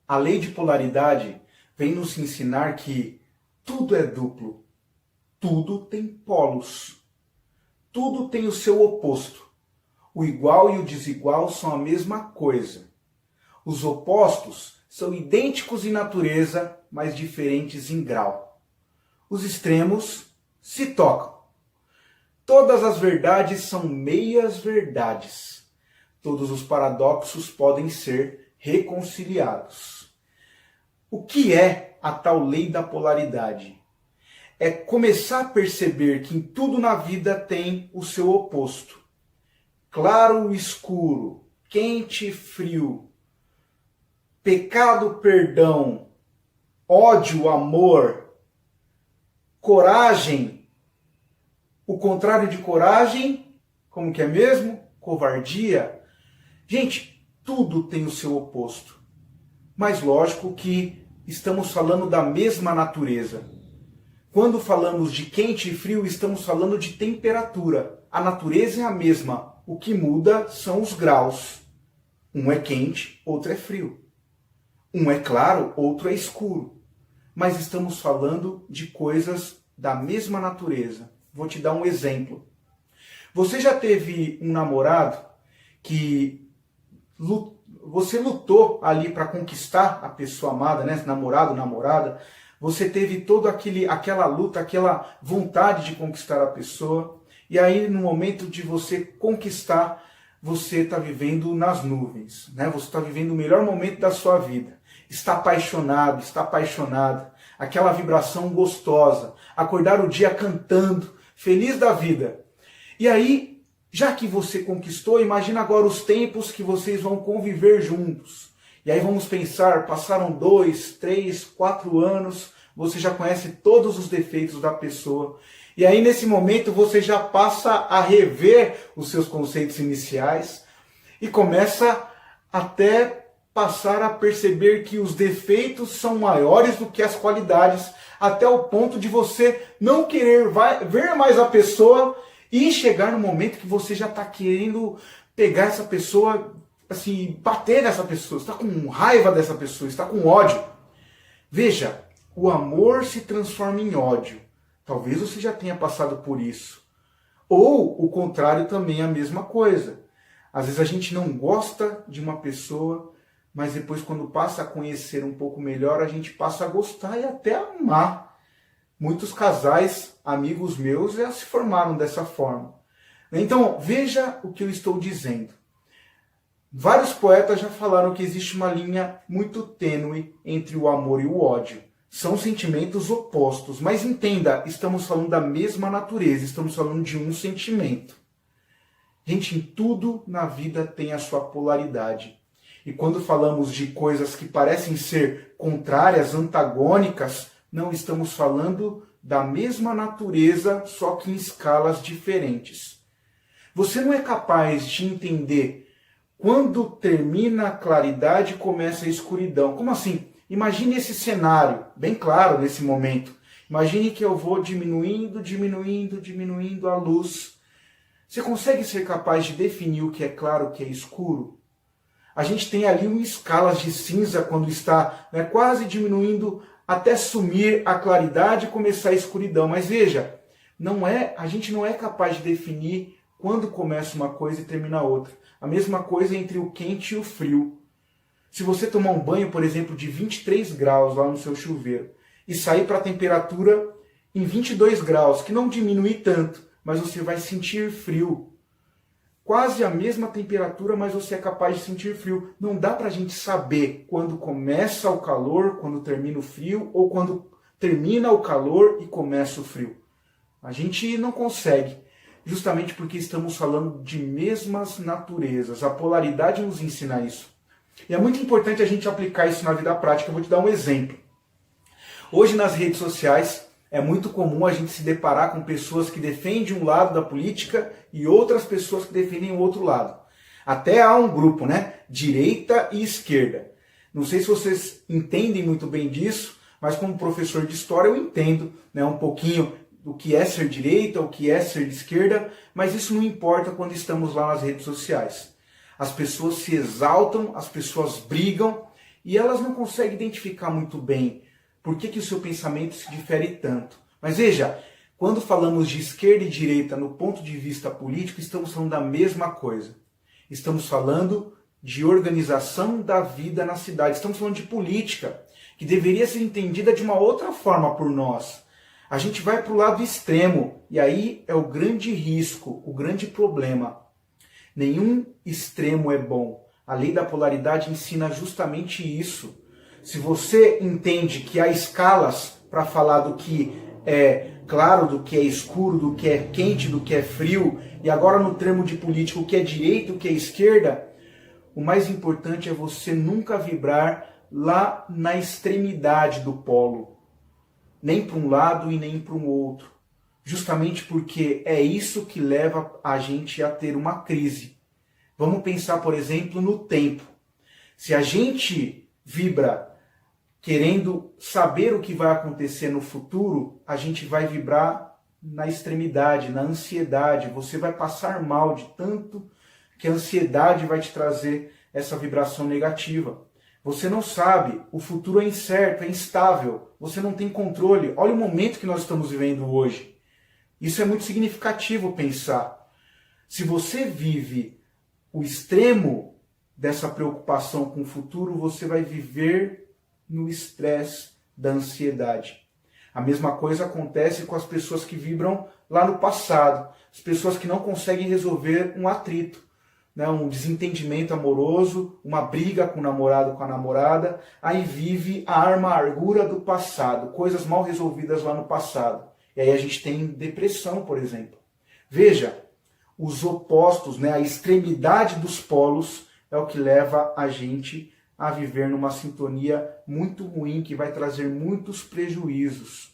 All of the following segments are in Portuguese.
A lei de polaridade vem nos ensinar que tudo é duplo, tudo tem polos, tudo tem o seu oposto. O igual e o desigual são a mesma coisa. Os opostos são idênticos em natureza, mas diferentes em grau. Os extremos se tocam. Todas as verdades são meias verdades. Todos os paradoxos podem ser reconciliados. O que é a tal lei da polaridade? É começar a perceber que em tudo na vida tem o seu oposto. Claro, escuro, quente, frio, pecado, perdão, ódio, amor, coragem. O contrário de coragem, como que é mesmo? Covardia. Gente, tudo tem o seu oposto. Mas lógico que estamos falando da mesma natureza. Quando falamos de quente e frio, estamos falando de temperatura. A natureza é a mesma. O que muda são os graus. Um é quente, outro é frio. Um é claro, outro é escuro. Mas estamos falando de coisas da mesma natureza. Vou te dar um exemplo. Você já teve um namorado que você lutou ali para conquistar a pessoa amada, né? Namorado, namorada. Você teve toda aquela luta, aquela vontade de conquistar a pessoa. E aí, no momento de você conquistar, você está vivendo nas nuvens, né? Você está vivendo o melhor momento da sua vida. Está apaixonado, está apaixonada. Aquela vibração gostosa. Acordar o dia cantando, feliz da vida. E aí, já que você conquistou, imagina agora os tempos que vocês vão conviver juntos. E aí vamos pensar, passaram 2, 3, 4 anos, você já conhece todos os defeitos da pessoa. E aí nesse momento você já passa a rever os seus conceitos iniciais e começa até passar a perceber que os defeitos são maiores do que as qualidades, até o ponto de você não querer ver mais a pessoa e chegar no momento que você já está querendo pegar essa pessoa, assim, bater nessa pessoa, está com raiva dessa pessoa, está com ódio. Veja, o amor se transforma em ódio. Talvez você já tenha passado por isso. Ou o contrário também é a mesma coisa. Às vezes a gente não gosta de uma pessoa, mas depois quando passa a conhecer um pouco melhor, a gente passa a gostar e até amar. Muitos casais, amigos meus, já se formaram dessa forma. Então, veja o que eu estou dizendo. Vários poetas já falaram que existe uma linha muito tênue entre o amor e o ódio. São sentimentos opostos, mas entenda, estamos falando da mesma natureza, estamos falando de um sentimento. Gente, em tudo na vida tem a sua polaridade. E quando falamos de coisas que parecem ser contrárias, antagônicas, não estamos falando da mesma natureza, só que em escalas diferentes. Você não é capaz de entender quando termina a claridade e começa a escuridão. Como assim? Imagine esse cenário, bem claro nesse momento. Imagine que eu vou diminuindo a luz. Você consegue ser capaz de definir o que é claro e o que é escuro? A gente tem ali escalas de cinza quando está quase diminuindo até sumir a claridade e começar a escuridão. Mas veja, a gente não é capaz de definir quando começa uma coisa e termina outra. A mesma coisa entre o quente e o frio. Se você tomar um banho, por exemplo, de 23 graus lá no seu chuveiro e sair para a temperatura em 22 graus, que não diminui tanto, mas você vai sentir frio. Quase a mesma temperatura, mas você é capaz de sentir frio. Não dá para a gente saber quando começa o calor, quando termina o frio, ou quando termina o calor e começa o frio. A gente não consegue, justamente porque estamos falando de mesmas naturezas. A polaridade nos ensina isso. E é muito importante a gente aplicar isso na vida prática. Eu vou te dar um exemplo. Hoje nas redes sociais é muito comum a gente se deparar com pessoas que defendem um lado da política e outras pessoas que defendem o outro lado. Até há um grupo, direita e esquerda. Não sei se vocês entendem muito bem disso, mas como professor de história eu entendo um pouquinho do que é ser direita, o que é ser de esquerda, mas isso não importa quando estamos lá nas redes sociais. As pessoas se exaltam, as pessoas brigam e elas não conseguem identificar muito bem por que o seu pensamento se difere tanto. Mas veja, quando falamos de esquerda e direita no ponto de vista político, estamos falando da mesma coisa. Estamos falando de organização da vida na cidade. Estamos falando de política, que deveria ser entendida de uma outra forma por nós. A gente vai para o lado extremo, e aí é o grande risco, o grande problema. Nenhum extremo é bom. A lei da polaridade ensina justamente isso. Se você entende que há escalas para falar do que é claro, do que é escuro, do que é quente, do que é frio, e agora no termo de política o que é direita, o que é esquerda, o mais importante é você nunca vibrar lá na extremidade do polo, nem para um lado e nem para um outro, justamente porque é isso que leva a gente a ter uma crise. Vamos pensar, por exemplo, no tempo. Se a gente vibra querendo saber o que vai acontecer no futuro, a gente vai vibrar na extremidade, na ansiedade. Você vai passar mal de tanto que a ansiedade vai te trazer essa vibração negativa. Você não sabe, o futuro é incerto, é instável, você não tem controle. Olha o momento que nós estamos vivendo hoje. Isso é muito significativo pensar. Se você vive o extremo dessa preocupação com o futuro, você vai viver no estresse da ansiedade. A mesma coisa acontece com as pessoas que vibram lá no passado, as pessoas que não conseguem resolver um atrito, né, um desentendimento amoroso, uma briga com o namorado, com a namorada, aí vive a amargura do passado, coisas mal resolvidas lá no passado. E aí a gente tem depressão, por exemplo. Veja, os opostos, né, a extremidade dos polos é o que leva a gente a viver numa sintonia muito ruim, que vai trazer muitos prejuízos.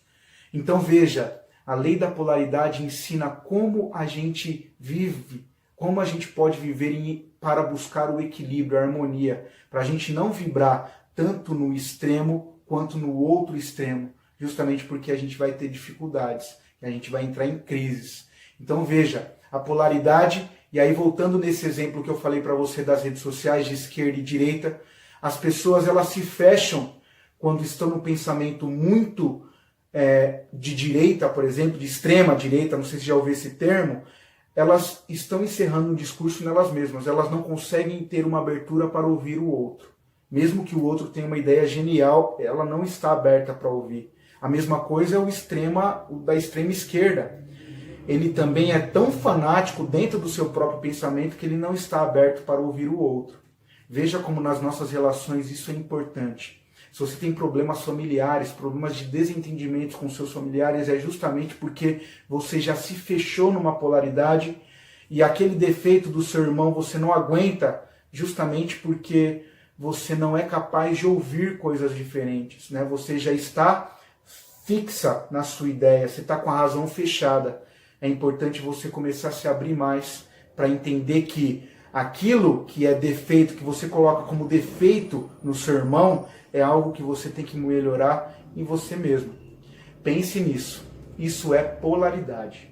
Então veja, a lei da polaridade ensina como a gente vive, como a gente pode viver para buscar o equilíbrio, a harmonia, para a gente não vibrar tanto no extremo quanto no outro extremo, justamente porque a gente vai ter dificuldades, a gente vai entrar em crises. Então veja, a polaridade, e aí voltando nesse exemplo que eu falei para você das redes sociais de esquerda e direita, as pessoas elas se fecham quando estão no pensamento muito de direita, por exemplo, de extrema direita, não sei se já ouviu esse termo, elas estão encerrando um discurso nelas mesmas, elas não conseguem ter uma abertura para ouvir o outro. Mesmo que o outro tenha uma ideia genial, ela não está aberta para ouvir. A mesma coisa é o da extrema esquerda. Ele também é tão fanático dentro do seu próprio pensamento que ele não está aberto para ouvir o outro. Veja como nas nossas relações isso é importante. Se você tem problemas familiares, problemas de desentendimentos com seus familiares, é justamente porque você já se fechou numa polaridade e aquele defeito do seu irmão você não aguenta justamente porque você não é capaz de ouvir coisas diferentes, né? Você já está fixa na sua ideia, você está com a razão fechada. É importante você começar a se abrir mais para entender que aquilo que é defeito, que você coloca como defeito no seu irmão, é algo que você tem que melhorar em você mesmo. Pense nisso. Isso é polaridade.